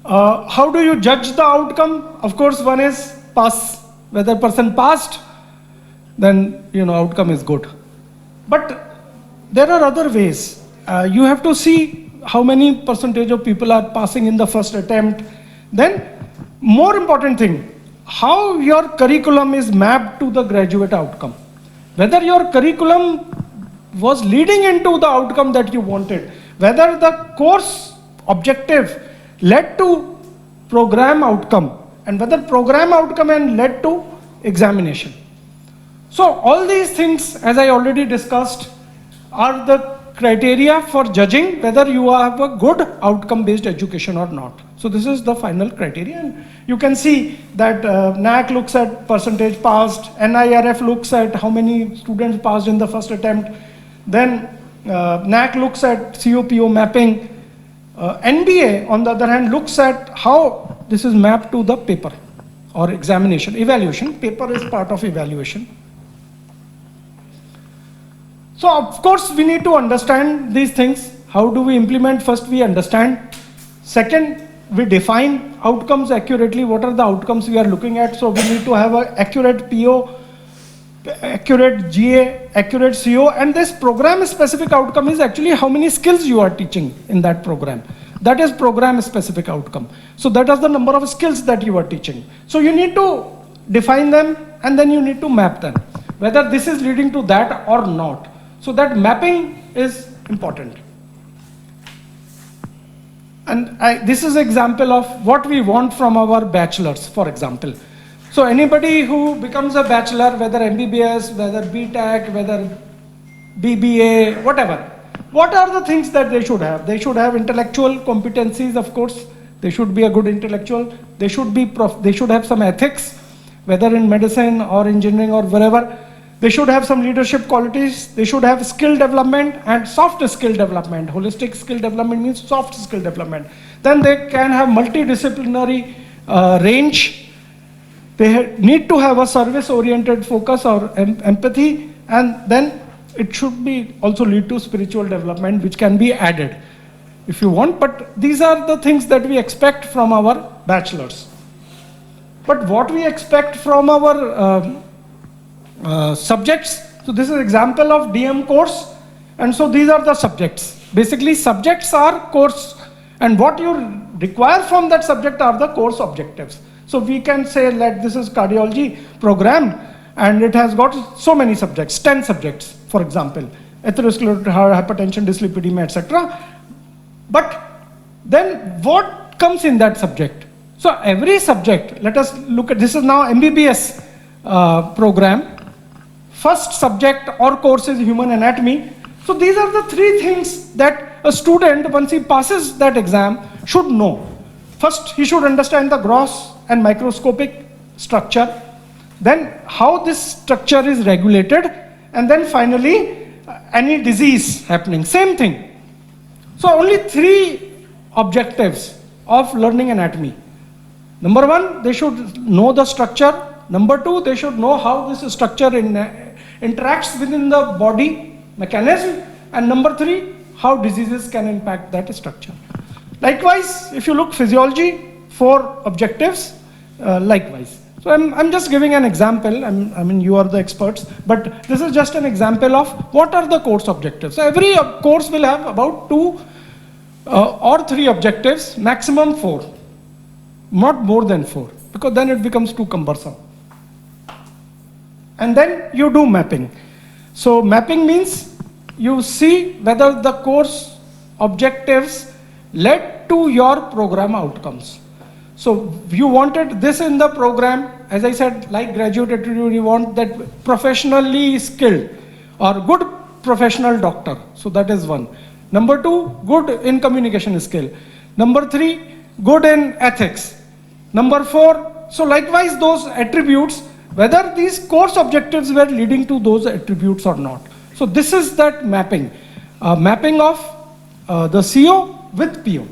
How do you judge the outcome? Of course, one is pass. Whether person passed, then outcome is good. But there are other ways. You have to see how many percentage of people are passing in the first attempt. Then, more important thing, how your curriculum is mapped to the graduate outcome. Whether your curriculum was leading into the outcome that you wanted, whether the course objective led to program outcome, and whether program outcome and led to examination. So all these things, as I already discussed, are the criteria for judging whether you have a good outcome-based education or not. So this is the final criteria, and you can see that NAAC looks at percentage passed, NIRF looks at how many students passed in the first attempt, then NAAC looks at COPO mapping. NBA, on the other hand, looks at how this is mapped to the paper or examination, evaluation. Paper is part of evaluation. So of course we need to understand these things. How do we implement? First we understand. Second, we define outcomes accurately. What are the outcomes we are looking at? So we need to have an accurate PO, accurate GA, accurate CO, and this program specific outcome is actually how many skills you are teaching in that program. That is program specific outcome. So that is the number of skills that you are teaching. So you need to define them and then you need to map them, whether this is leading to that or not. So that mapping is important. And this is an example of what we want from our bachelors, for example. So anybody who becomes a bachelor, whether MBBS, whether BTech, whether BBA, whatever, what are the things that they should have? They should have intellectual competencies, of course. They should be a good intellectual. They should have some ethics, whether in medicine or engineering or wherever. They should have some leadership qualities. They should have skill development and soft skill development. Holistic skill development means soft skill development. Then they can have multidisciplinary range. They need to have a service-oriented focus or empathy, and then it should be also lead to spiritual development, which can be added if you want. But these are the things that we expect from our bachelors. But what we expect from our subjects, so this is an example of DM course, and so these are the subjects. Basically, subjects are course, and what you require from that subject are the course objectives. So we can say that this is cardiology program, and it has got so many subjects, 10 subjects, for example, atherosclerotic heart, hypertension, dyslipidemia, etc. But then what comes in that subject? So every subject, let us look at, this is now MBBS program. First subject or course is human anatomy. So these are the three things that a student, once he passes that exam, should know. First, he should understand the gross and microscopic structure, then how this structure is regulated, and then finally any disease happening, same thing. So only three objectives of learning anatomy. Number one, they should know the structure. Number two, they should know how this structure interacts within the body mechanism. And number three, how diseases can impact that structure. Likewise, if you look physiology, 4 objectives, likewise. So I'm just giving an example. I mean, you are the experts, but this is just an example of what are the course objectives. So every course will have about 2 or 3 objectives, maximum 4, not more than 4, because then it becomes too cumbersome. And then you do mapping. So mapping means you see whether the course objectives led to your program outcomes. So you wanted this in the program, as I said, like graduate attitude, you want that professionally skilled or good professional doctor. So that is one. Number 2, good in communication skill. Number 3, good in ethics. Number 4, so likewise those attributes, whether these course objectives were leading to those attributes or not. So this is that mapping. Mapping of the CO with PO.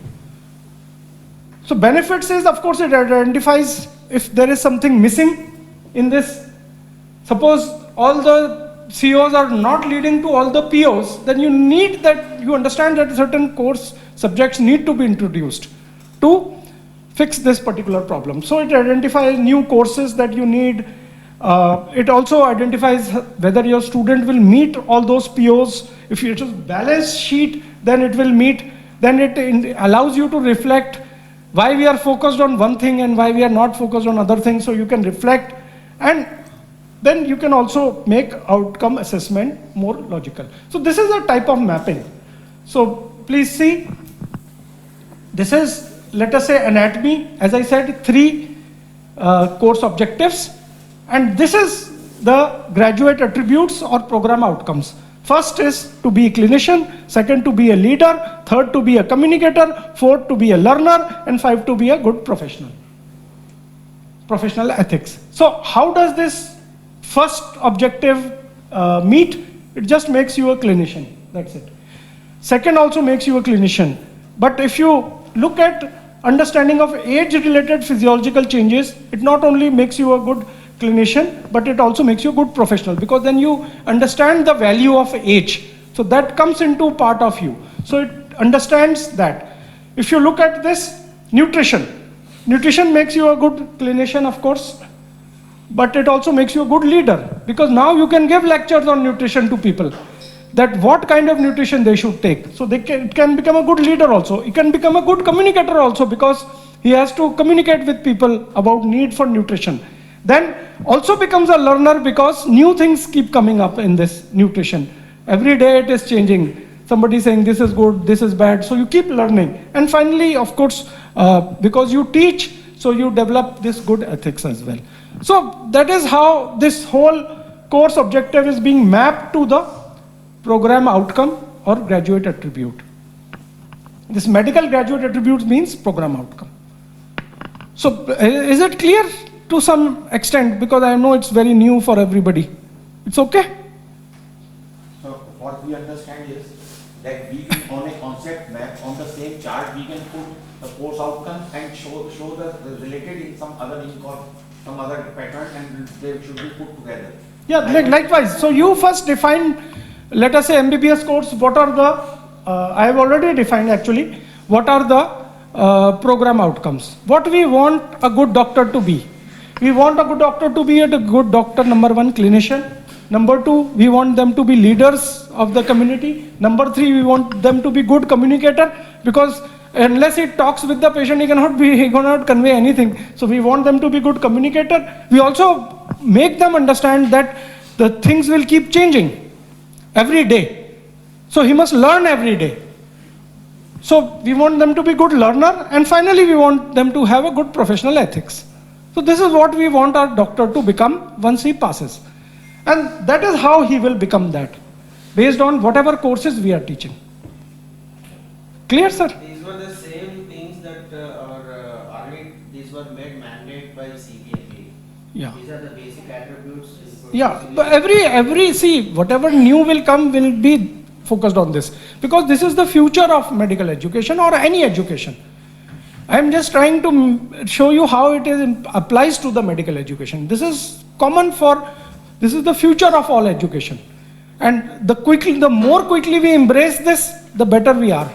So benefits is, of course, it identifies if there is something missing in this. Suppose all the COs are not leading to all the POs, then you need that, you understand that certain course subjects need to be introduced to fix this particular problem. So it identifies new courses that you need. It also identifies whether your student will meet all those POs. If it is a balanced sheet, then it will meet. Then it allows you to reflect why we are focused on one thing and why we are not focused on other things. So you can reflect, and then you can also make outcome assessment more logical. So this is a type of mapping. So please see, this is, let us say, anatomy. As I said, 3 course objectives. And this is the graduate attributes or program outcomes. First is to be a clinician, second to be a leader, third to be a communicator, fourth to be a learner, and 5 to be a good professional. Professional ethics. So how does this first objective meet? It just makes you a clinician, that's it. Second also makes you a clinician. But if you look at understanding of age-related physiological changes, it not only makes you a good clinician, but it also makes you a good professional, because then you understand the value of age. So that comes into part of you. So it understands that. If you look at this, nutrition. Nutrition makes you a good clinician, of course, but it also makes you a good leader, because now you can give lectures on nutrition to people, that what kind of nutrition they should take. So it can become a good leader also. It can become a good communicator also, because he has to communicate with people about need for nutrition. Then also becomes a learner, because new things keep coming up in this nutrition. Every day it is changing. Somebody saying this is good, this is bad. So you keep learning. And finally, of course, because you teach, so you develop this good ethics as well. So that is how this whole course objective is being mapped to the program outcome or graduate attribute. This medical graduate attribute means program outcome. So is it clear to some extent? Because I know it's very new for everybody. It's okay? So what we understand is that we can, on a concept map, on the same chart, we can put the course outcome and show the related in some other link or some other pattern, and they should be put together. Yeah, likewise. So you first define, let us say MBBS course, what are the, I have already defined actually, what are the program outcomes. What we want a good doctor to be. We want a good doctor to be a good doctor, number 1, clinician. Number 2, we want them to be leaders of the community. Number 3, we want them to be good communicator, because unless he talks with the patient, he cannot convey anything. So we want them to be good communicator. We also make them understand that the things will keep changing every day. So he must learn every day. So we want them to be good learner, and finally we want them to have a good professional ethics. So this is what we want our doctor to become once he passes. And that is how he will become that, based on whatever courses we are teaching. Clear, sir? These were the same things that these were made mandate by CBNP. Yeah. These are the basic attributes. Yeah, but every see, whatever new will come will be focused on this, because this is the future of medical education or any education. I am just trying to show you how it applies to the medical education. This is common for, this is the future of all education. And the more quickly we embrace this, the better we are.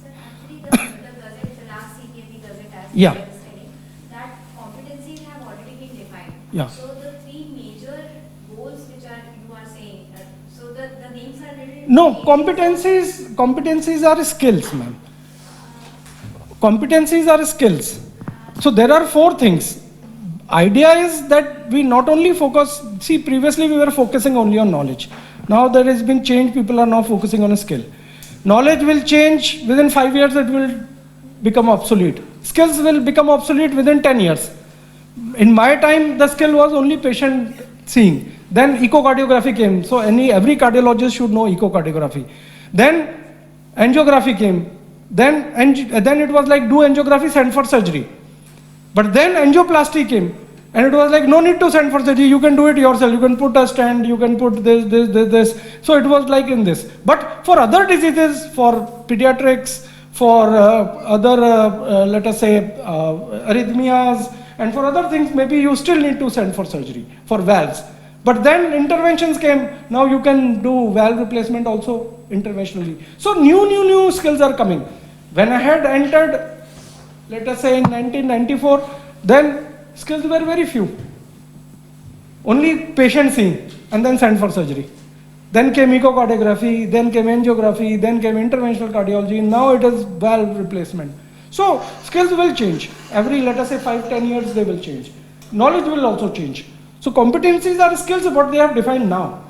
Sir, actually the gazette, the last CPMP gazette, as Yeah. you were studying, that competencies have already been defined. Yeah. So the 3 major goals which are, you are saying, so the names are little. No, competencies are skills, ma'am. Competencies are skills. So there are 4 things. Idea is that we not only focus, see, previously we were focusing only on knowledge. Now there has been change, people are now focusing on a skill. Knowledge will change, within 5 years it will become obsolete. Skills will become obsolete within 10 years. In my time, the skill was only patient seeing. Then echocardiography came, so every cardiologist should know echocardiography. Then angiography came. Then it was like, do angiography, send for surgery. But then angioplasty came, and it was like, no need to send for surgery, you can do it yourself, you can put a stent, you can put this. So it was like in this. But for other diseases, for pediatrics, for other, let us say, arrhythmias, and for other things, maybe you still need to send for surgery, for valves. But then interventions came, now you can do valve replacement also interventionally. So new skills are coming. When I had entered let us say in 1994, then skills were very few. Only patient seeing and then sent for surgery. Then came echocardiography, then came angiography, then came interventional cardiology. Now it is valve replacement. So skills will change. Every, let us say 5-10 years, they will change. Knowledge will also change. So competencies are skills what they have defined now.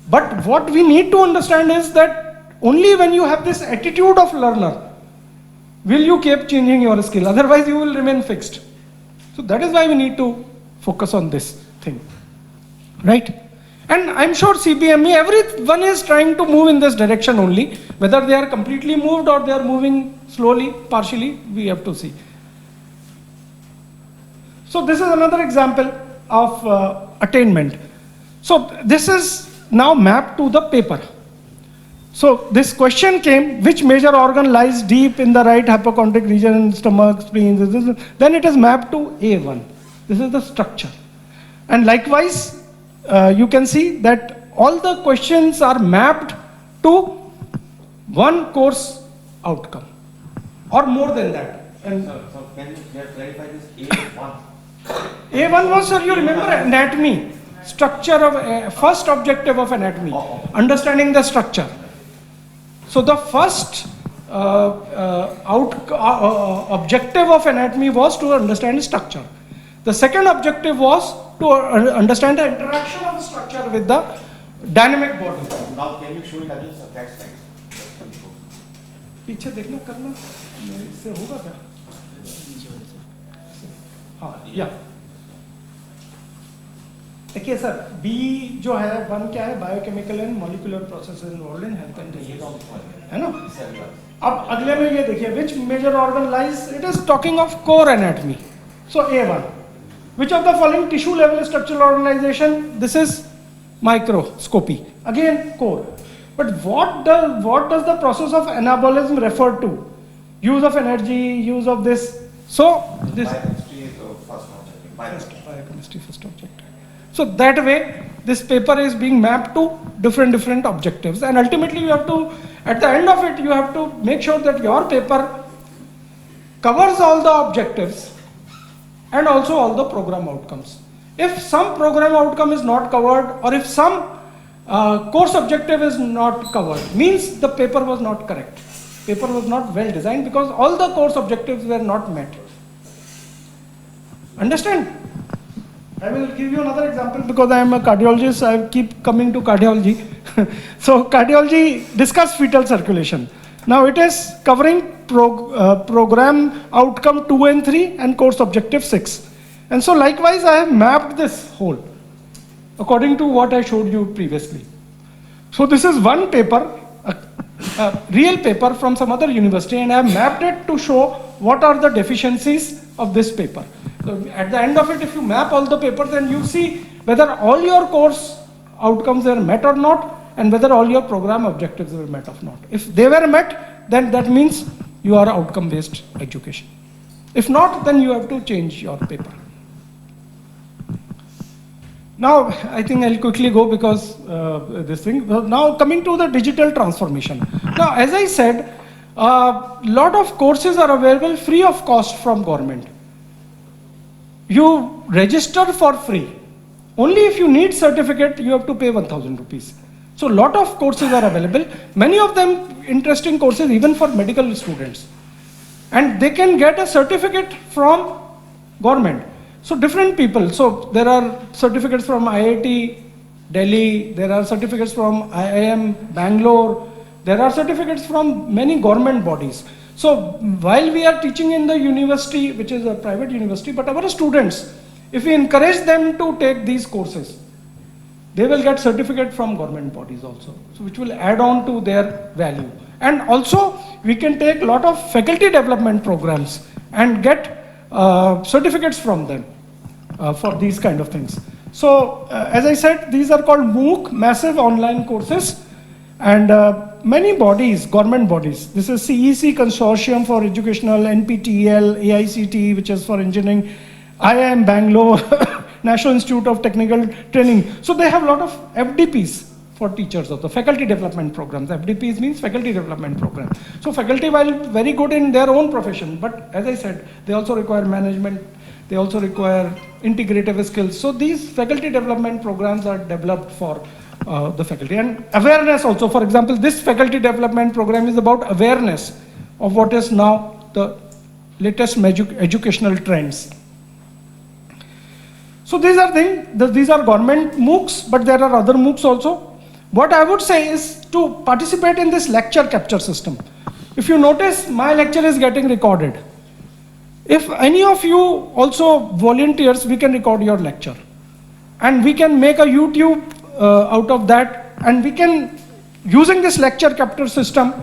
But what we need to understand is that only when you have this attitude of learner, will you keep changing your skill. Otherwise you will remain fixed. So that is why we need to focus on this thing. Right? And I'm sure CBME, everyone is trying to move in this direction only. Whether they are completely moved or they are moving slowly, partially, we have to see. So this is another example of attainment. So this is now mapped to the paper. So this question came, which major organ lies deep in the right hypochondric region, stomach, spleen, then it is mapped to A1. This is the structure. And likewise, you can see that all the questions are mapped to one course outcome or more than that. And So can you clarify this A1? A1 was, sir, you remember anatomy, structure of first objective of anatomy, understanding the structure. So the first objective of anatomy was to understand structure. The second objective was to understand the interaction of the structure with the dynamic body. Now can you show it again, sir? That slide. पीछे देखना करना इससे होगा क्या? हाँ, या देखिए sir, B जो है 1 क्या है? Biochemical and molecular processes involved in health and disease, है ना? अब अगले में ये देखिए, which major organ lies, it is talking of core anatomy. So A1, which of the following tissue level structural organization? This is microscopy, again core. But what does the process of anabolism refer to? Use of energy, use of this. So this Biochemistry is first objective. biochemistry first objective. So that way, this paper is being mapped to different objectives, and ultimately you have to, at the end of it, you have to make sure that your paper covers all the objectives and also all the program outcomes. If some program outcome is not covered, or if some course objective is not covered, means the paper was not correct. Paper was not well designed because all the course objectives were not met. Understand? I will give you another example because I am a cardiologist, I keep coming to cardiology. So cardiology discuss fetal circulation. Now it is covering program outcome 2 and 3 and course objective 6. And so likewise I have mapped this whole according to what I showed you previously. So this is one paper, a real paper from some other university, and I have mapped it to show what are the deficiencies of this paper. So at the end of it, if you map all the papers, then you see whether all your course outcomes were met or not, and whether all your program objectives were met or not. If they were met, then that means you are outcome-based education. If not, then you have to change your paper. Now, I think I'll quickly go because this thing. Now, coming to the digital transformation. Now, as I said, a lot of courses are available free of cost from government. You register for free. Only if you need certificate, you have to pay 1,000 rupees. So, a lot of courses are available. Many of them interesting courses even for medical students. And they can get a certificate from government. So different people, so there are certificates from IIT Delhi, there are certificates from IIM Bangalore, there are certificates from many government bodies. So while we are teaching in the university, which is a private university, but our students, if we encourage them to take these courses, they will get certificate from government bodies also, so which will add on to their value. And also we can take a lot of faculty development programs and get certificates from them for these kind of things. So as I said, these are called MOOC, massive online courses, and many bodies, government bodies. This is CEC Consortium for Educational, NPTEL, AICT, which is for engineering, IIM Bangalore, National Institute of Technical Training. So they have a lot of FDPs, for teachers also, faculty development programs. FDPs means faculty development program. So faculty, while very good in their own profession, but as I said, they also require management, they also require integrative skills. So these faculty development programs are developed for the faculty. And awareness also, for example, this faculty development program is about awareness of what is now the latest educational trends. So these are things, these are government MOOCs, but there are other MOOCs also. What I would say is to participate in this lecture capture system. If you notice, my lecture is getting recorded. If any of you also volunteers, we can record your lecture. And we can make a YouTube out of that, and we can, using this lecture capture system,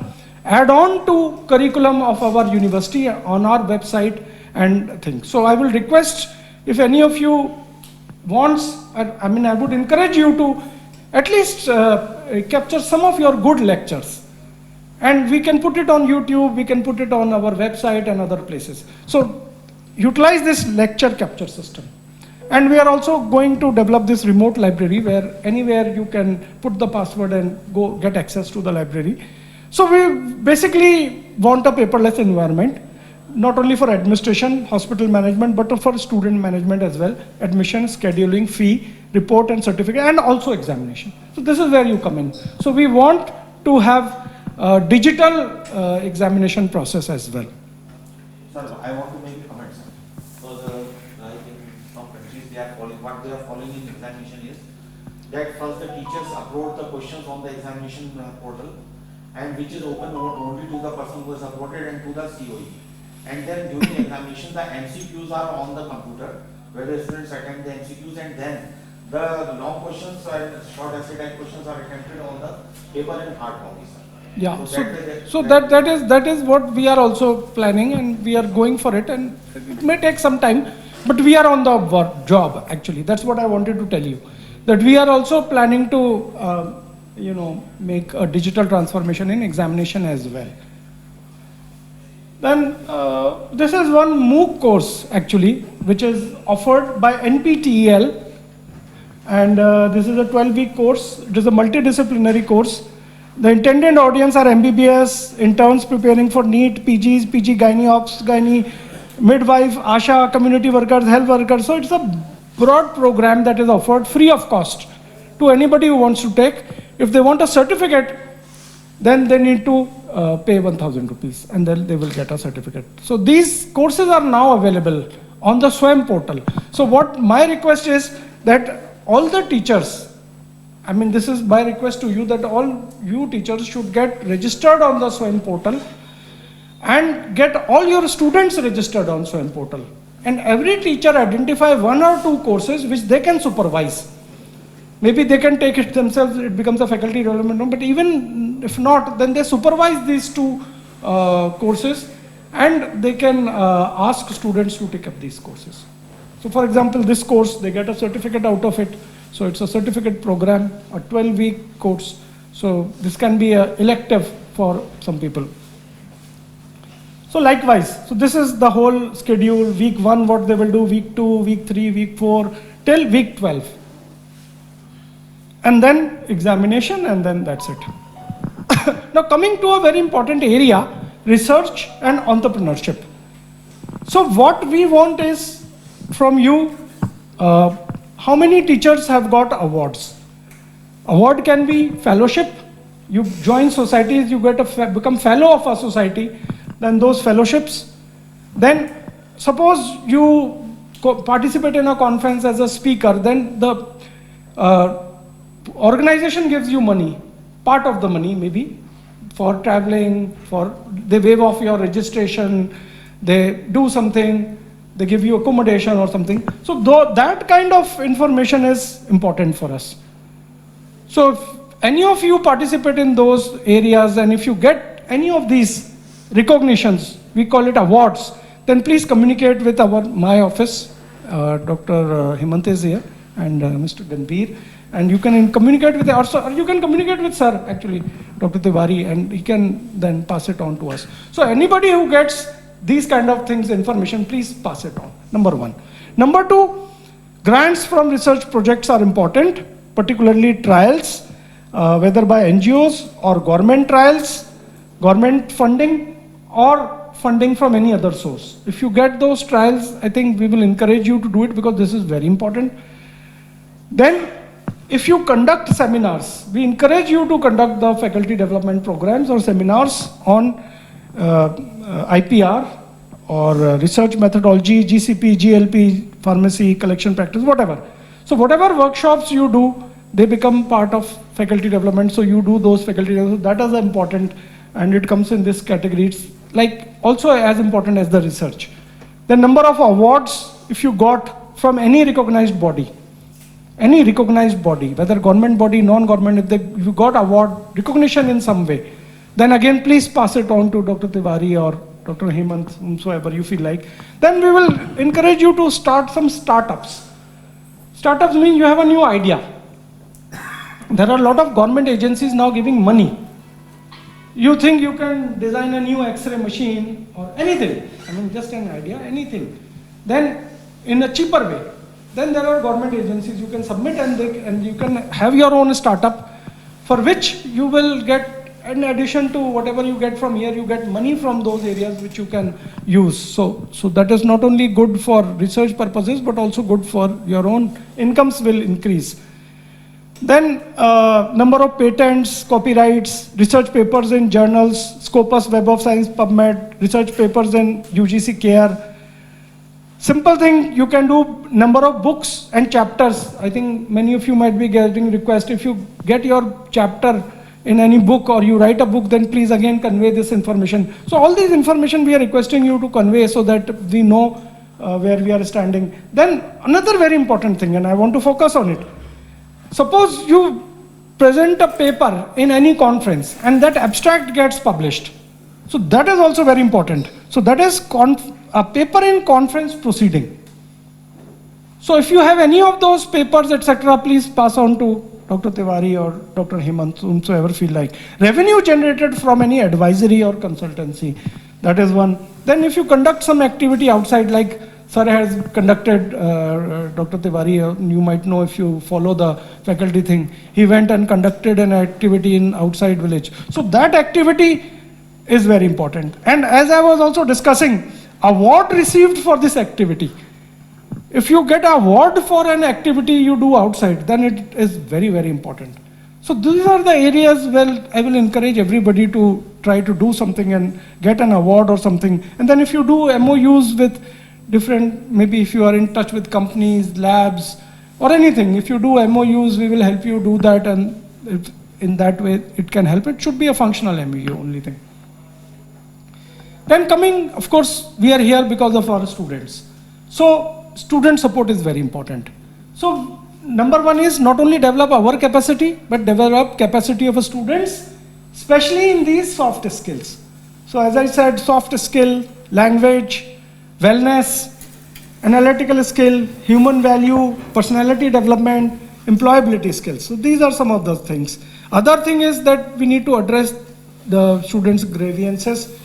add on to curriculum of our university on our website and things. So I will request, if any of you wants, I would encourage you to at least capture some of your good lectures. And we can put it on YouTube, we can put it on our website and other places. So utilize this lecture capture system. And we are also going to develop this remote library where anywhere you can put the password and go get access to the library. So we basically want a paperless environment, not only for administration, hospital management, but for student management as well. Admission, scheduling, fee, report and certificate, and also examination. So this is where you come in. So we want to have a digital examination process as well. Sir, I want to make a comment, sir. So I think some countries, what they are following in examination is that first the teachers upload the questions on the examination portal, and which is open only to the person who has uploaded and to the COE. And then during the examination, the MCQs are on the computer, where the students attend the MCQs, and then the long questions and short essay type questions are attempted on the paper and hard copies. Yeah, so that is what we are also planning, and we are going for it, and it may take some time, but we are on the job actually. That's what I wanted to tell you, that we are also planning to make a digital transformation in examination as well. Then this is one MOOC course actually, which is offered by NPTEL, and this is a 12-week course. It is a multidisciplinary course. The intended audience are MBBS, interns preparing for NEET, PGs, PG Gynae, Ops Gynae, midwife, ASHA, community workers, health workers. So it's a broad program that is offered free of cost to anybody who wants to take. If they want a certificate, then they need to pay 1,000 rupees, and then they will get a certificate. So these courses are now available on the SWAYAM portal. So what my request is that all the teachers, this is my request to you, that all you teachers should get registered on the SWAYAM portal and get all your students registered on SWAYAM portal. And every teacher identify 1 or 2 courses which they can supervise. Maybe they can take it themselves, it becomes a faculty development room, but even if not, then they supervise these 2 courses, and they can ask students to take up these courses. So for example, this course, they get a certificate out of it. So it's a certificate program, a 12-week course. So this can be an elective for some people. So likewise, so this is the whole schedule. Week 1, what they will do, week 2, week 3, week 4, till week 12. And then examination, and then that's it. Now coming to a very important area, research and entrepreneurship. So what we want is from you, how many teachers have got awards? Award can be fellowship. You join societies, you become fellow of a society, then those fellowships. Then suppose you participate in a conference as a speaker, then the organization gives you money, part of the money maybe, for traveling, they waive off your registration, they do something, they give you accommodation or something. So that kind of information is important for us. So if any of you participate in those areas, and if you get any of these recognitions, we call it awards, then please communicate with my office. Dr. Hemant is here, and Mr. Ganbir. And you can communicate with or you can communicate with sir, actually, Dr. Tiwari, and he can then pass it on to us. So anybody who gets these kind of things, information, please pass it on, number 1. Number 2, grants from research projects are important, particularly trials. whether by NGOs or government trials, government funding, or funding from any other source. If you get those trials, I think we will encourage you to do it because this is very important. Then, if you conduct seminars, we encourage you to conduct the faculty development programs or seminars on IPR or research methodology, GCP, GLP, pharmacy, collection practice, whatever. So whatever workshops you do, they become part of faculty development. So you do those faculty development. That is important, and it comes in this category. It's like also as important as the research. The number of awards, if you got from any recognized body, whether government body, non-government, if you got award, recognition in some way, then again, please pass it on to Dr. Tiwari or Dr. Hemant, whomsoever you feel like. Then we will encourage you to start some startups. Startups mean you have a new idea. There are a lot of government agencies now giving money. You think you can design a new X-ray machine or anything. I mean, just an idea, anything. Then in a cheaper way. Then there are government agencies you can submit and you can have your own startup for which you will get, in addition to whatever you get from here, you get money from those areas which you can use. So that is not only good for research purposes, but also good for your own incomes will increase. Then number of patents, copyrights, research papers in journals, Scopus, Web of Science, PubMed, research papers in UGC CARE. Simple thing, you can do number of books and chapters. I think many of you might be getting request. If you get your chapter in any book or you write a book, then please again convey this information. So all these information we are requesting you to convey so that we know where we are standing. Then another very important thing, and I want to focus on it. Suppose you present a paper in any conference and that abstract gets published. So that is also very important. So that is a paper in conference proceeding. So if you have any of those papers, etc., please pass on to Dr. Tiwari or Dr. Hemant, whomsoever feel like. Revenue generated from any advisory or consultancy, that is one. Then if you conduct some activity outside, like Sir has conducted, Dr. Tiwari, you might know if you follow the faculty thing, he went and conducted an activity in outside village. So that activity is very important. And as I was also discussing, award received for this activity. If you get an award for an activity you do outside, then it is very, very important. So these are the areas where I will encourage everybody to try to do something and get an award or something. And then if you do MOUs with different, maybe if you are in touch with companies, labs, or anything, if you do MOUs, we will help you do that, and if in that way it can help. It should be a functional MOU only thing. Then coming, of course, we are here because of our students. So student support is very important. So number one is not only develop our capacity, but develop capacity of students, especially in these soft skills. So as I said, soft skill, language, wellness, analytical skill, human value, personality development, employability skills. So these are some of those things. Other thing is that we need to address the students' grievances.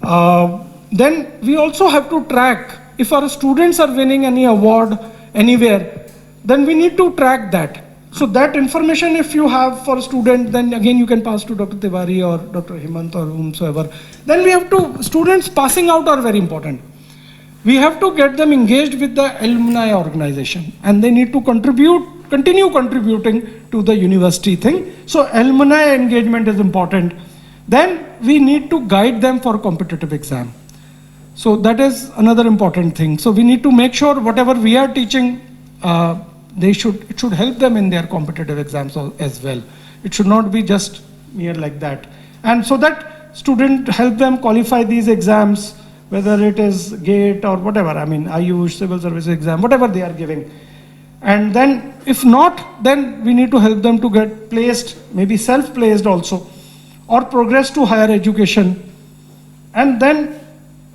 Then we also have to track if our students are winning any award anywhere, then we need to track that. So that information if you have for a student, then again you can pass to Dr. Tiwari or Dr. Hemant or whomsoever. Then we have to, students passing out are very important. We have to get them engaged with the alumni organization, and they need to continue contributing to the university thing. So alumni engagement is important. Then we need to guide them for competitive exam. So that is another important thing. So we need to make sure whatever we are teaching, it should help them in their competitive exams as well. It should not be just mere like that. And so that student help them qualify these exams, whether it is GATE or whatever, I mean, Ayush, civil service exam, whatever they are giving. And then if not, then we need to help them to get placed, maybe self-placed also, or progress to higher education. And then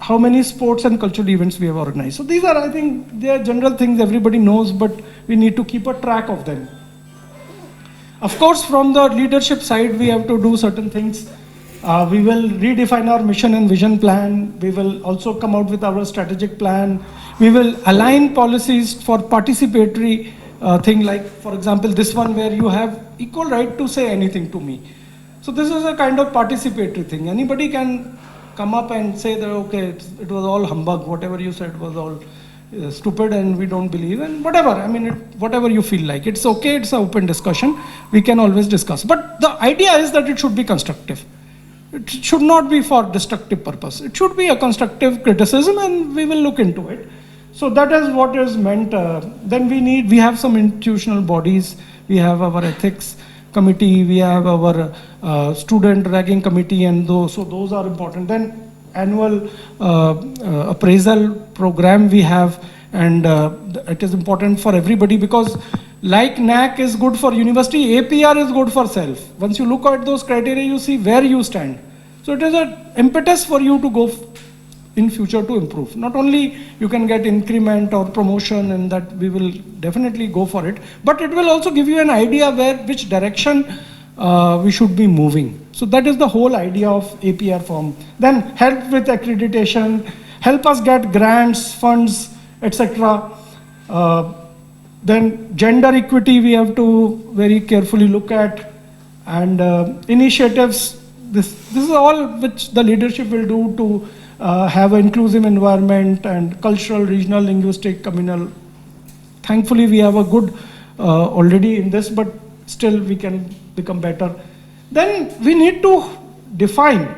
how many sports and cultural events we have organized. So these are, I think, they are general things everybody knows, but we need to keep a track of them. Of course, from the leadership side, we have to do certain things. We will redefine our mission and vision plan. We will also come out with our strategic plan. We will align policies for participatory thing like, for example, this one where you have equal right to say anything to me. So this is a kind of participatory thing. Anybody can come up and say that, okay, it was all humbug, whatever you said was all stupid and we don't believe, and whatever, I mean, whatever you feel like. It's okay, it's an open discussion. We can always discuss. But the idea is that it should be constructive. It should not be for destructive purpose. It should be a constructive criticism and we will look into it. So that is what is meant. Then we have some institutional bodies. We have our ethics committee, we have our student ragging committee, and so those are important. Then annual appraisal program we have, and it is important for everybody because like NAC is good for university, APR is good for self. Once you look at those criteria, you see where you stand. So it is an impetus for you to go in future to improve. Not only you can get increment or promotion, and that we will definitely go for it, but it will also give you an idea which direction we should be moving. So that is the whole idea of APR form. Then help with accreditation, help us get grants, funds, etc. Then gender equity we have to very carefully look at, and initiatives. This is all which the leadership will do to have an inclusive environment and cultural, regional, linguistic, communal. Thankfully, we have a good already in this, but still we can become better. Then we need to define.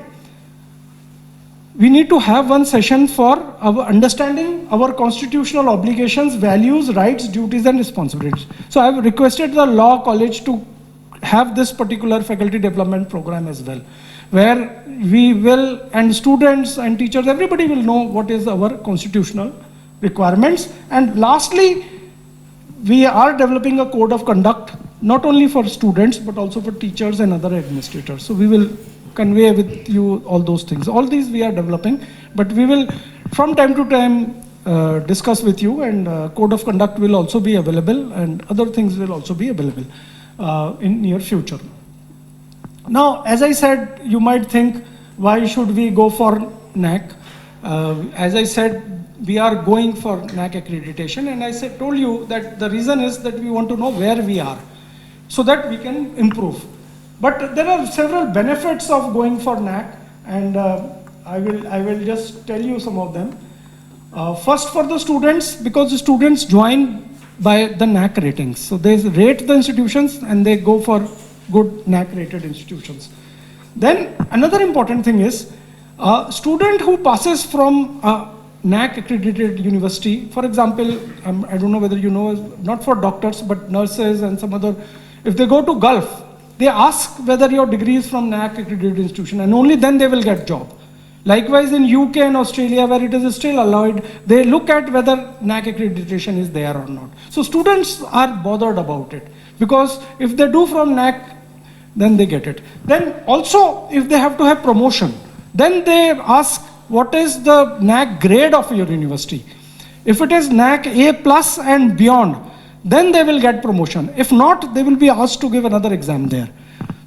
We need to have one session for our understanding our constitutional obligations, values, rights, duties, and responsibilities. So I have requested the law college to have this particular faculty development program as well, where we will, and students and teachers, everybody will know what is our constitutional requirements. And lastly, we are developing a code of conduct, not only for students, but also for teachers and other administrators. So we will convey with you all those things. All these we are developing, but we will from time to time discuss with you, and code of conduct will also be available, and other things will also be available in near future. Now, as I said, you might think, why should we go for NAC? As I said, we are going for NAC accreditation, and I told you that the reason is that we want to know where we are, so that we can improve. But there are several benefits of going for NAC, and I will just tell you some of them. First, for the students, because the students join by the NAC ratings. So they rate the institutions and they go for good NAC rated institutions. Then another important thing is, a student who passes from a NAC accredited university, for example, I don't know whether you know, not for doctors, but nurses and some other, if they go to Gulf, they ask whether your degree is from NAC accredited institution, and only then they will get job. Likewise in UK and Australia, where it is still allowed, they look at whether NAC accreditation is there or not. So students are bothered about it, because if they do from NAC, then they get it. Then also, if they have to have promotion, then they ask what is the NAC grade of your university. If it is NAC A plus and beyond, then they will get promotion. If not, they will be asked to give another exam there.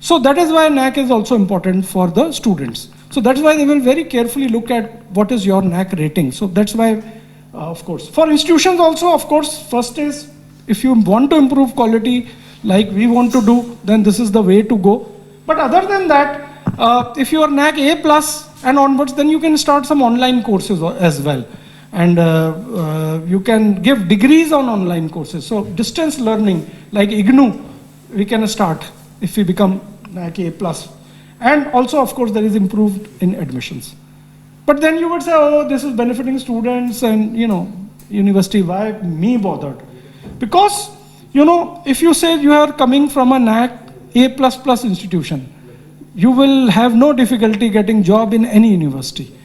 So that is why NAC is also important for the students. So that's why they will very carefully look at what is your NAC rating. So that's why, of course. For institutions also, of course, first is, if you want to improve quality like we want to do, then this is the way to go. But other than that, if you are NAC A plus and onwards, then you can start some online courses as well. And you can give degrees on online courses. So distance learning, like IGNU, we can start if we become NAC A plus. And also, of course, there is improved in admissions. But then you would say, oh, this is benefiting students and, you know, university, why me bothered? Because, you know, if you say you are coming from a NAC A++ institution, you will have no difficulty getting job in any university.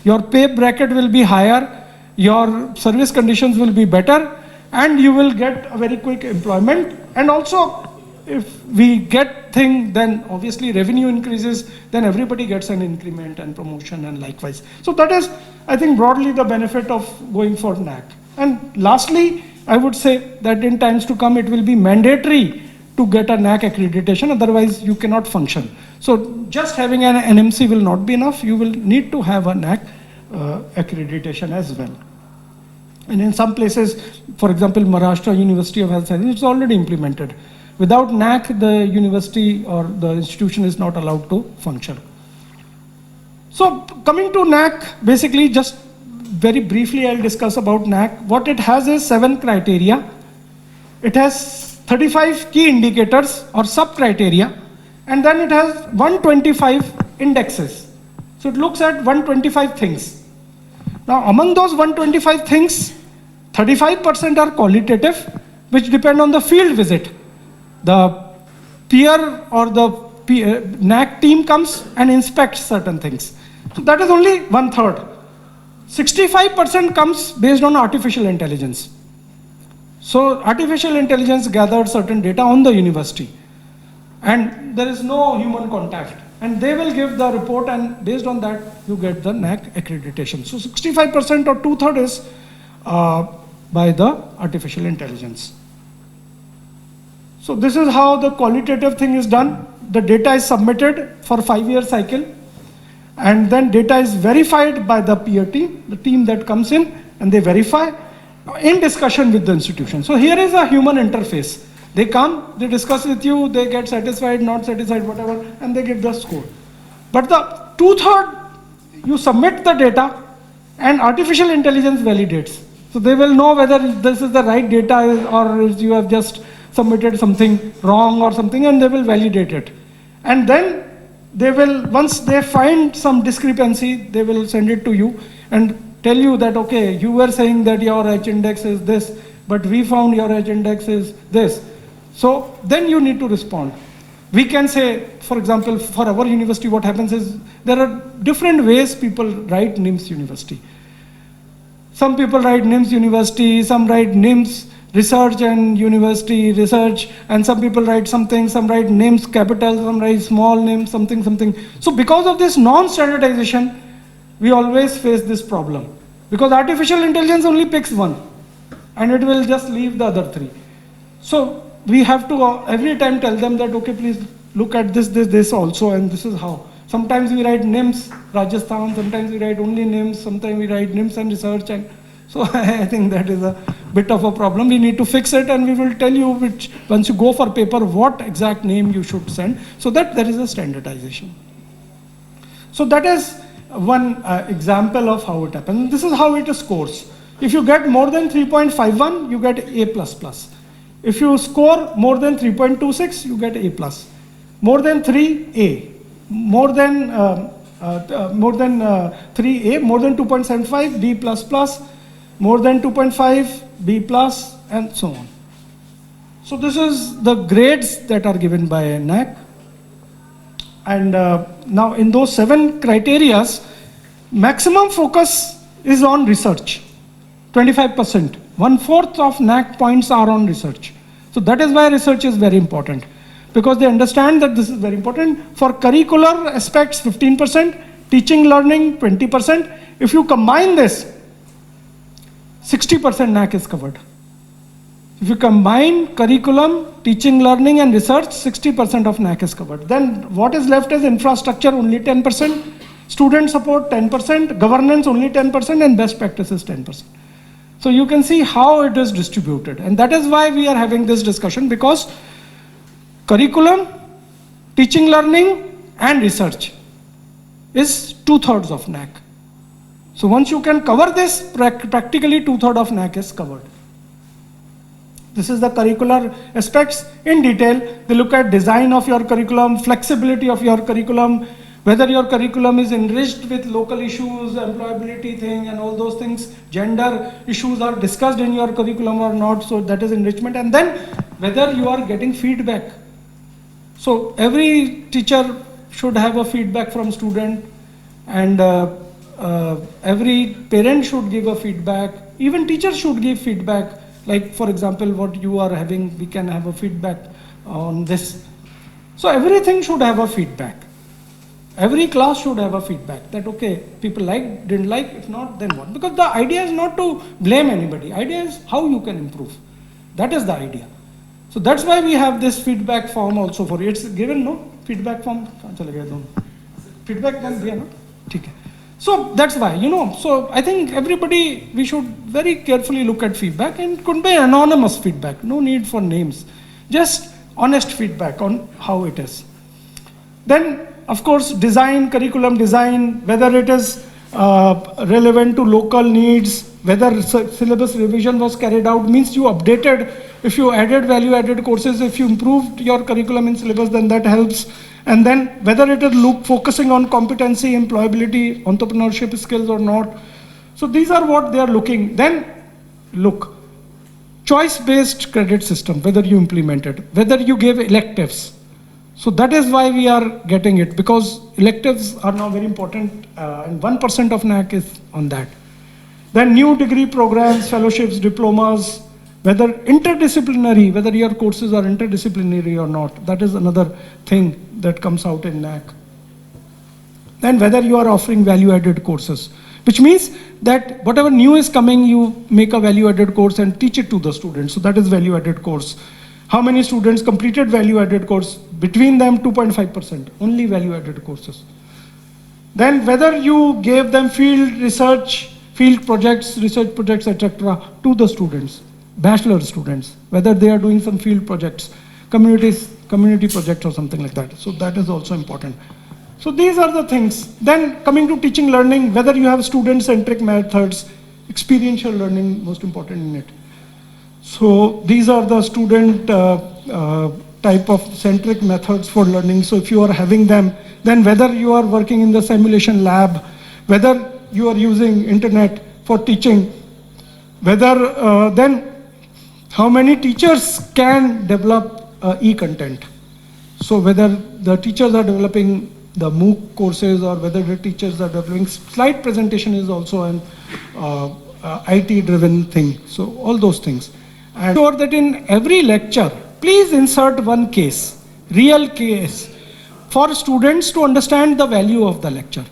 Your pay bracket will be higher, your service conditions will be better, and you will get a very quick employment. And also, if we get thing, then obviously revenue increases, then everybody gets an increment and promotion and likewise. So that is, I think, broadly the benefit of going for NAC. And lastly, I would say that in times to come, it will be mandatory to get a NAC accreditation, otherwise you cannot function. So just having an NMC will not be enough, you will need to have a NAC accreditation as well. And in some places, for example, Maharashtra University of Health Sciences, it's already implemented. Without NAC, the university or the institution is not allowed to function. So coming to NAC, basically just very briefly I'll discuss about NAC. What it has is 7 criteria. It has 35 key indicators or sub-criteria, and then it has 125 indexes. So it looks at 125 things. Now among those 125 things, 35% are qualitative, which depend on the field visit. The peer or the NAC team comes and inspects certain things. So that is only 1/3. 65% comes based on artificial intelligence. So artificial intelligence gathered certain data on the university, and there is no human contact. And they will give the report, and based on that, you get the NAC accreditation. So 65% or 2/3 is by the artificial intelligence. So this is how the qualitative thing is done. The data is submitted for 5-year cycle, and then data is verified by the peer team, the team that comes in, and they verify in discussion with the institution. So here is a human interface. They come, they discuss with you, they get satisfied, not satisfied, whatever, and they give the score. But the 2/3, you submit the data and artificial intelligence validates. So they will know whether this is the right data or you have just submitted something wrong or something, and they will validate it. And then they will, once they find some discrepancy, they will send it to you and tell you that, okay, you were saying that your H index is this, but we found your H index is this. So then you need to respond. We can say, for example, for our university, what happens is there are different ways people write NIMS University. Some people write NIMS University, some write NIMS Research and University Research, and some people write something, some write NIMS capital, some write small NIMS, something, something. So because of this non-standardization, we always face this problem. Because artificial intelligence only picks one, and it will just leave the other 3. So we have to every time tell them that, okay, please look at this also, and this is how. Sometimes we write NIMS Rajasthan, sometimes we write only NIMS, sometimes we write NIMS and research, and so I think that is a bit of a problem. We need to fix it, and we will tell you which, once you go for paper, what exact name you should send, so that there is a standardization. So that is one example of how it happens. This is how it scores. If you get more than 3.51, you get A++. If you score more than 3.26, you get A+. More than 3, A. More than 3A, more than 2.75, B++, more than 2.5, B+, and so on. So this is the grades that are given by NAC. And now in those 7 criterias, maximum focus is on research, 25%. 1/4 of NAC points are on research. So that is why research is very important, because they understand that this is very important. For curricular aspects, 15%, teaching learning, 20%. If you combine this, 60% NAC is covered. If you combine curriculum, teaching learning and research, 60% of NAC is covered. Then what is left is infrastructure, only 10%, student support 10%, governance only 10%, and best practices 10%. So you can see how it is distributed. And that is why we are having this discussion, because curriculum, teaching learning, and research is 2/3 of NAC. So once you can cover this, practically 2/3 of NAC is covered. This is the curricular aspects in detail. They look at design of your curriculum, flexibility of your curriculum, whether your curriculum is enriched with local issues, employability thing, and all those things. Gender issues are discussed in your curriculum or not, so that is enrichment. And then whether you are getting feedback. So every teacher should have a feedback from student, and every parent should give a feedback. Even teachers should give feedback. Like, for example, what you are having, we can have a feedback on this. So everything should have a feedback. Every class should have a feedback that, okay, people like, didn't like, if not, then what? Because the idea is not to blame anybody. Idea is how you can improve. That is the idea. So that's why we have this feedback form also for it. It's given, no? Feedback form? Feedback form दिया ना? ठीक है. So that's why, so I think everybody, we should very carefully look at feedback, and it could be anonymous feedback, no need for names, just honest feedback on how it is. Then, of course, design, curriculum design, whether it is relevant to local needs, whether syllabus revision was carried out, means you updated, if you added value-added courses, if you improved your curriculum in syllabus, then that helps. And then whether it is focusing on competency, employability, entrepreneurship skills or not. So these are what they are looking. Then look, choice-based credit system, whether you implement it, whether you give electives. So that is why we are getting it, because electives are now very important, and 1% of NAC is on that. Then new degree programs, fellowships, diplomas, whether interdisciplinary, whether your courses are interdisciplinary or not, that is another thing that comes out in NAC. Then whether you are offering value-added courses, which means that whatever new is coming, you make a value-added course and teach it to the students. So that is value-added course. How many students completed value-added course? Between them, 2.5%, only value-added courses. Then whether you gave them field research, field projects, research projects, etc. to the students, bachelor students, whether they are doing some field projects, community project or something like that. So that is also important. So these are the things. Then coming to teaching learning, whether you have student-centric methods, experiential learning, most important in it. So these are the student type of centric methods for learning. So if you are having them, then whether you are working in the simulation lab, whether you are using internet for teaching, whether then how many teachers can develop e-content. So whether the teachers are developing the MOOC courses or whether the teachers are developing slide presentation is also an IT driven thing. So all those things. And sure that in every lecture, please insert one case, real case, for students to understand the value of the lecture.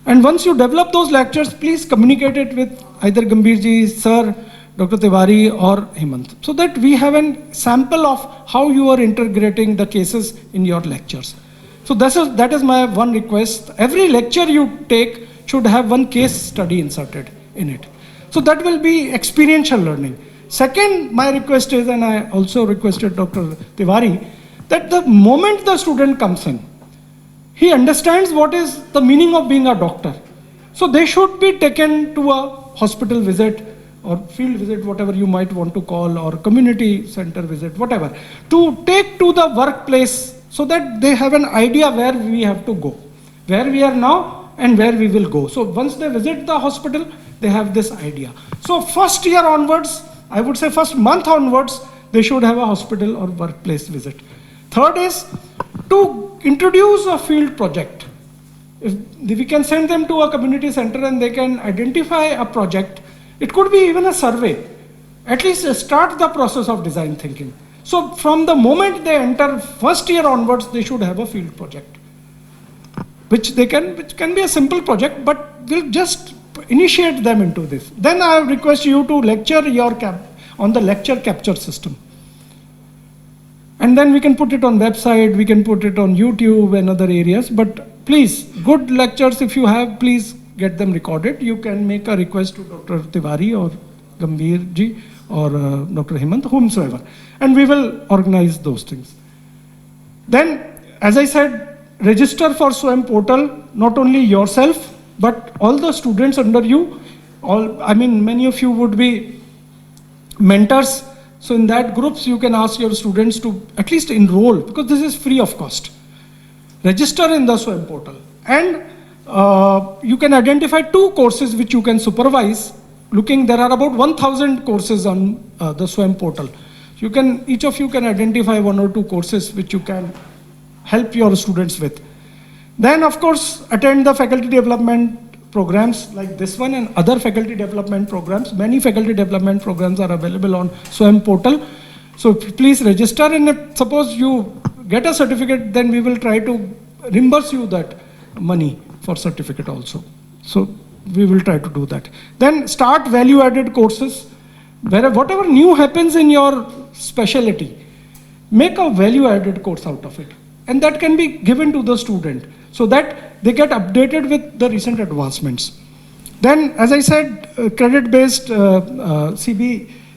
And once you develop those lectures, please communicate it with either Gambhirji, Sir, Dr. Tiwari or Hemant, so that we have a sample of how you are integrating the cases in your lectures. So that is my one request. Every lecture you take should have one case study inserted in it. So that will be experiential learning. Second, my request is, and I also requested Dr. Tiwari, that the moment the student comes in, he understands what is the meaning of being a doctor. So they should be taken to a hospital visit or field visit, whatever you might want to call, or community center visit, whatever, to take to the workplace so that they have an idea where we have to go, where we are now and where we will go. So once they visit the hospital, they have this idea. So first year onwards, I would say first month onwards, they should have a hospital or workplace visit. Third is to introduce a field project. If we can send them to a community center and they can identify a project, it could be even a survey. At least start the process of design thinking. So from the moment they enter first year onwards, they should have a field project, which can be a simple project, but will just initiate them into this. Then I request you to lecture on the lecture capture system. And then we can put it on website, we can put it on YouTube and other areas, but please, good lectures if you have, please get them recorded. You can make a request to Dr. Tiwari or Gambhirji or Dr. Hemant, whomsoever, and we will organize those things. Then, as I said, register for SWAYAM portal, not only yourself, but all the students under you. Many of you would be mentors. So in that groups, you can ask your students to at least enroll, because this is free of cost. Register in the SWAYAM portal. And you can identify 2 courses which you can supervise. There are about 1,000 courses on the SWAYAM portal. Each of you can identify 1 or 2 courses which you can help your students with. Then of course, attend the faculty development programs like this one and other faculty development programs. Many faculty development programs are available on SWAYAM portal. So please register, and if suppose you get a certificate, then we will try to reimburse you that money for certificate also. So we will try to do that. Then start value-added courses. Whatever new happens in your specialty, make a value-added course out of it. and that can be given to the student so that they get updated with the recent advancements. Then, as I said, credit-based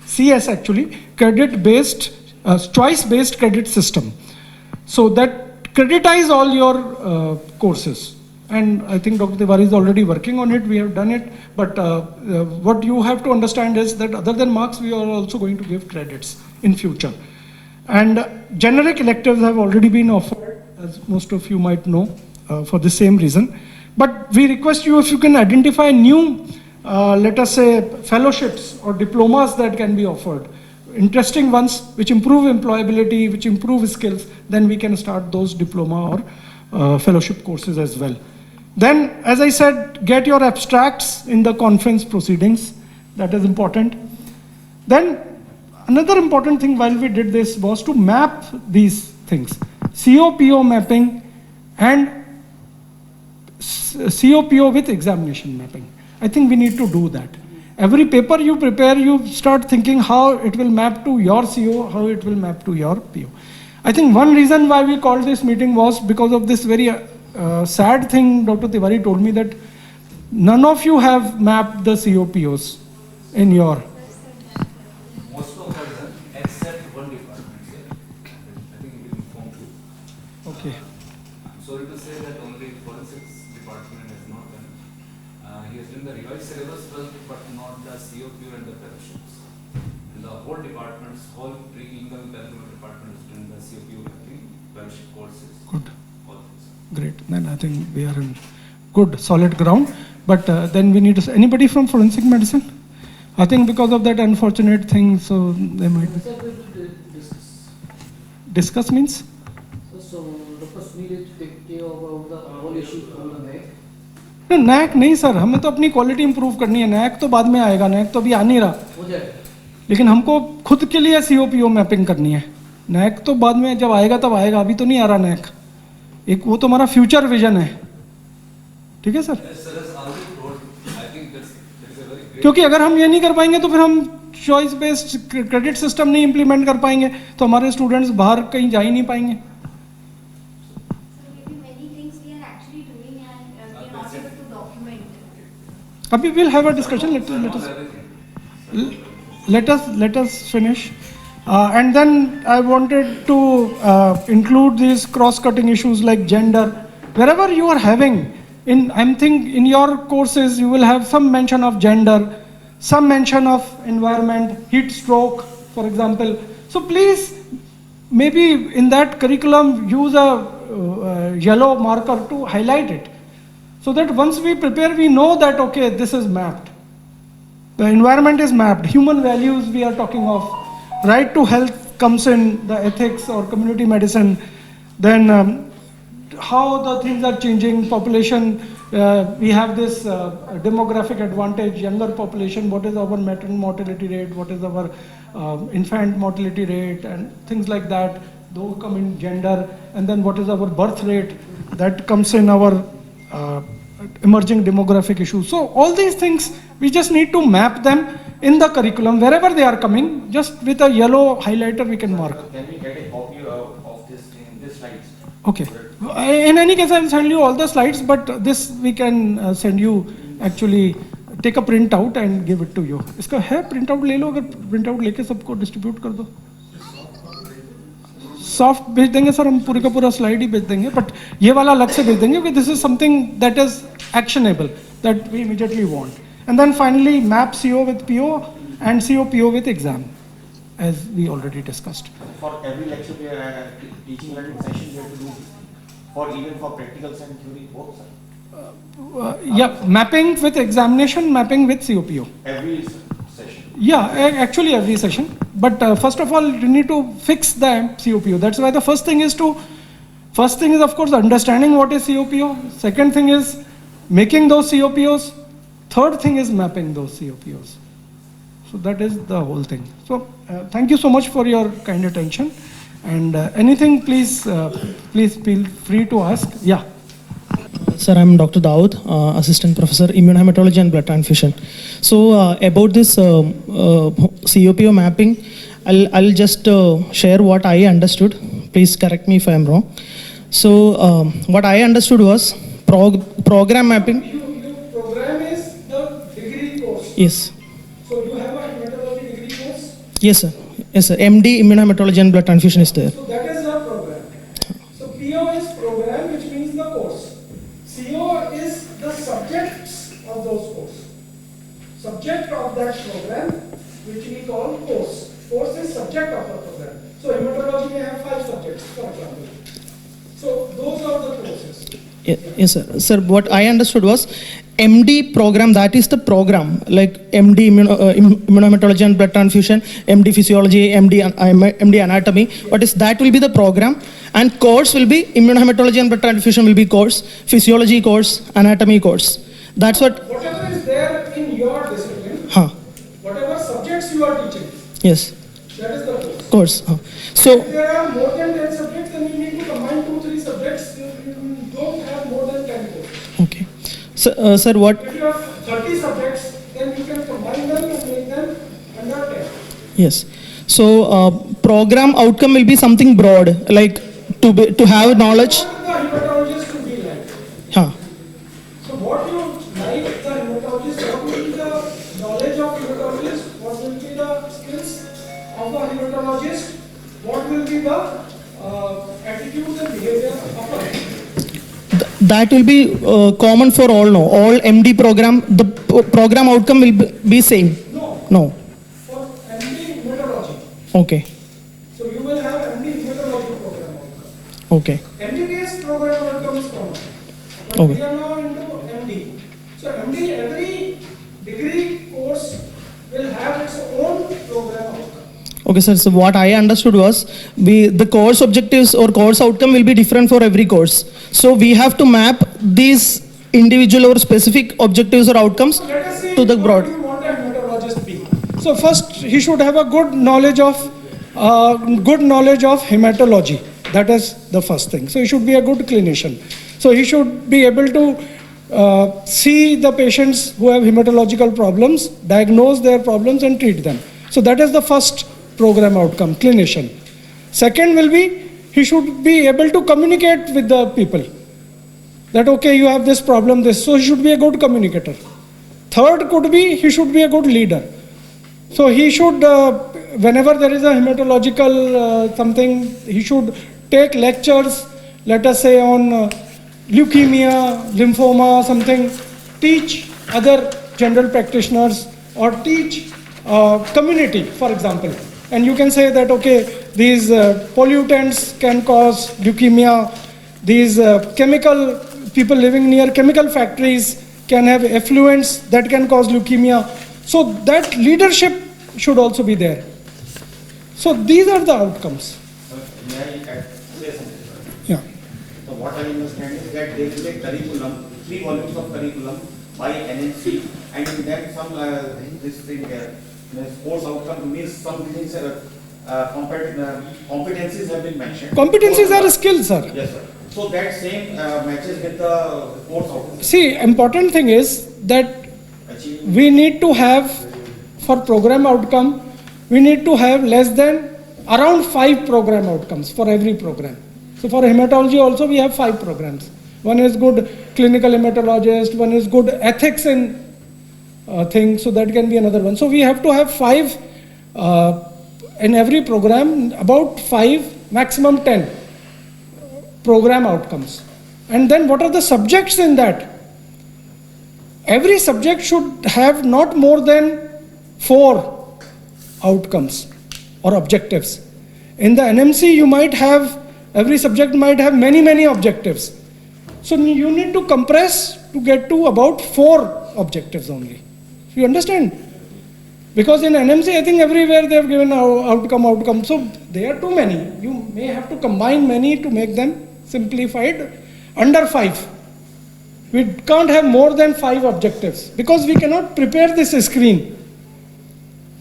CS actually, credit-based, choice-based credit system. So that creditize all your courses. And I think Dr. Tiwari is already working on it, we have done it. But what you have to understand is that other than marks, we are also going to give credits in future. And generic electives have already been offered, as most of you might know, for the same reason. But we request you if you can identify new, let us say, fellowships or diplomas that can be offered. Interesting ones which improve employability, which improve skills, then we can start those diploma or fellowship courses as well. Then, as I said, get your abstracts in the conference proceedings. That is important. Then, another important thing while we did this was to map these things. COPO mapping and COPO with examination mapping. I think we need to do that. Every paper you prepare, you start thinking how it will map to your CO, how it will map to your PO. I think one reason why we called this meeting was because of this very sad thing Dr. Tiwari told me, that none of you have mapped the COPOs in your... Most of us except one department, sir. I think you will inform you. Okay. I'm sorry to say that only forensics department has not done. He has done the revised syllabus well, but not the COPO and the fellowships. And the whole department's whole pre-income curriculum department has done the COPO mapping, fellowship courses. Good. All this. Great. Then I think we are in good, solid ground. But then we need to... Anybody from forensic medicine? I think because of that unfortunate thing, so they might... Discuss. Discuss means? So Dr. Sunil is to take care about the whole issue from the NAC. No, NAC नहीं sir, हमें तो अपनी quality improve करनी है. NAC तो बाद में आएगा, NAC तो अभी आ नहीं रहा. हो जाएगा. लेकिन हमको खुद के लिए COPO मैपिंग करनी है. NAC तो बाद में जब आएगा तब आएगा, अभी तो नहीं आ रहा NAC. एक वो तो हमारा फ्यूचर विजन है. ठीक है सर? क्योंकि अगर हम ये नहीं कर पाएंगे तो फिर हम चॉइस बेस्ड क्रेडिट सिस्टम नहीं इंप्लीमेंट कर पाएंगे, तो हमारे स्टूडेंट्स बाहर कहीं जा ही नहीं पाएंगे. Abhi we'll have a discussion. Let us finish. And then I wanted to include these cross-cutting issues like gender. Wherever you are having, I'm thinking in your courses you will have some mention of gender, some mention of environment, heat stroke, for example. So please, maybe in that curriculum use a yellow marker to highlight it. So that once we prepare, we know that, okay, this is mapped. The environment is mapped. Human values we are talking of. Right to health comes in, the ethics or community medicine. Then how the things are changing, population. We have this demographic advantage, younger population. What is our maternal mortality rate? What is our infant mortality rate? And things like that. Those come in gender. And then what is our birth rate? That comes in our emerging demographic issues. So all these things, we just need to map them in the curriculum, wherever they are coming, just with a yellow highlighter we can mark. Can we get a copy of this in this slides? Okay. In any case, I will send you all the slides, but this we can send you, actually take a print out and give it to you. इसका है print out ले लो, अगर print out लेके सबको distribute कर दो. Soft भेज देंगे सर, हम पूरे का पूरा slide ही भेज देंगे, but ये वाला अलग से भेज देंगे, because this is something that is actionable, that we immediately want. And then finally, map CO with PO and COPO with exam, as we already discussed. For every lecture, teaching learning session, we have to do, even for practicals and theory, both, sir. Yeah, mapping with examination, mapping with COPO. Every session. Yeah, actually every session. But first of all, you need to fix the COPO. That's why the first thing is of course understanding what is COPO. Second thing is making those COPOs. Third thing is mapping those COPOs. So that is the whole thing. So thank you so much for your kind attention. And anything, please feel free to ask. Yeah. Sir, I'm Dr. Daud, Assistant Professor, Immunohematology and Blood Transfusion. So about this COPO mapping, I'll just share what I understood. Please correct me if I'm wrong. So what I understood was program mapping. Your program is the degree course. Yes. So you have a hematology degree course. Yes, sir. Yes, sir. MD immunohematology and blood transfusion is there. So that is the program. So PO is program, which means the course. CO is the subjects of those course. Subject of that program, which we call course. Course is subject of the program. So hematology may have 5 subjects, for example. So those are the courses. Yes, sir. Sir, what I understood was MD program, that is the program, like MD immunohematology and blood transfusion, MD physiology, MD anatomy. What is that will be the program, and course will be immunohematology and blood transfusion will be course, physiology course, anatomy course. That's what. Whatever is there in your discipline, Huh. whatever subjects you are teaching, Yes. that is the course. Course. So. If there are more than 10 subjects, then you need to combine 2-3 subjects. You don't have more than 10 courses. Okay. So, sir, what? If you have 30 subjects, then you can combine them and make them under 10. Yes. So program outcome will be something broad, like to have knowledge. What the hematologist to be like? Huh. So what you like the hematologist, what will be the knowledge of hematologist, what will be the skills of the hematologist, what will be the attitudes and behavior of a hematologist. That will be common for all. No, all MD program. The program outcome will be same. No. No. For MD hematology. Okay. So you will have MD hematology program outcome. Okay. MBBS program outcome is common. But Okay. we are now into MD. So MD, every degree course will have its own program outcome. Okay, sir. So what I understood was the course objectives or course outcome will be different for every course. So we have to map these individual or specific objectives or outcomes Let us see to the what broad. you want a hematologist be. So first, he should have a good knowledge of hematology. That is the first thing. So he should be a good clinician. So he should be able to see the patients who have hematological problems, diagnose their problems, and treat them. So that is the first program outcome, clinician. Second will be, he should be able to communicate with the people. That okay, you have this problem, this. So he should be a good communicator. Third could be, he should be a good leader. So he should, whenever there is a hematological something, he should take lectures, let us say on leukemia, lymphoma, something, teach other general practitioners or teach community, for example. And you can say that, okay, these pollutants can cause leukemia, these people living near chemical factories can have effluents that can cause leukemia. So that leadership should also be there. So these are the outcomes. May I say something? Yeah. So what I understand is that there is a curriculum, 3 volumes of curriculum by NMC, and in that some this thing course outcome means some things competencies have been mentioned. Competencies are skills, sir. Yes, sir. So that same matches with the course outcome. See, important thing is that Achieving. we need to have, for program outcome, we need to have less than around 5 program outcomes for every program. So for hematology also we have 5 programs. One is good clinical hematologist, one is good ethics in thing, so that can be another one. So we have to have 5 in every program, about 5, maximum 10 program outcomes. And then what are the subjects in that? Every subject should have not more than 4 outcomes or objectives. In the NMC you might have, every subject might have many objectives. So you need to compress to get to about 4 objectives only. You understand? Because in NMC, I think everywhere they have given outcome. So they are too many. You may have to combine many to make them simplified under 5. We can't have more than 5 objectives because we cannot prepare this screen.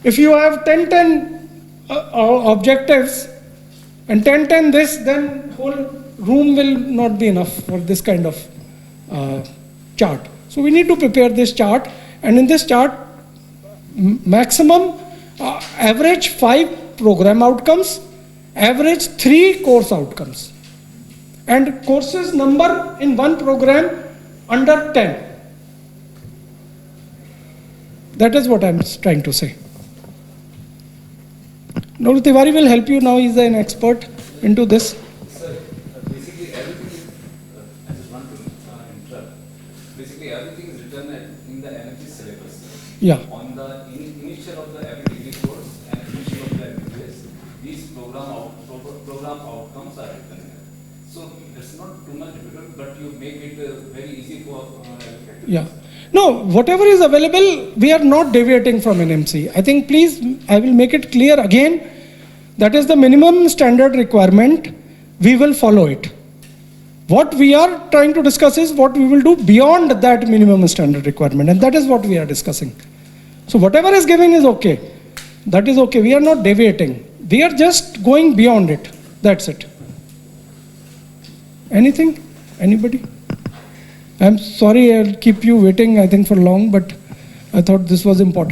If you have 10 objectives and 10 this, then whole room will not be enough for this kind of chart. So we need to prepare this chart, and in this chart, maximum average 5 program outcomes, average 3 course outcomes. and courses number in one program under 10. That is what I'm trying to say. Noor Tiwari will help you now, he's an expert into this. Sir, basically everything is, I just want to interrupt. Basically everything is written in the energy syllabus. Yeah. On the initial of the every degree course and initial of the MBBS, these program outcomes are written here. So it's not too much difficult, but you make it very easy for Yeah. No, whatever is available, we are not deviating from NMC. I think please, I will make it clear again, that is the minimum standard requirement, we will follow it. What we are trying to discuss is what we will do beyond that minimum standard requirement, and that is what we are discussing. So whatever is given is okay. That is okay, we are not deviating. We are just going beyond it, that's it. Anything? Anybody? I'm sorry I'll keep you waiting, I think, for long, but I thought this was important.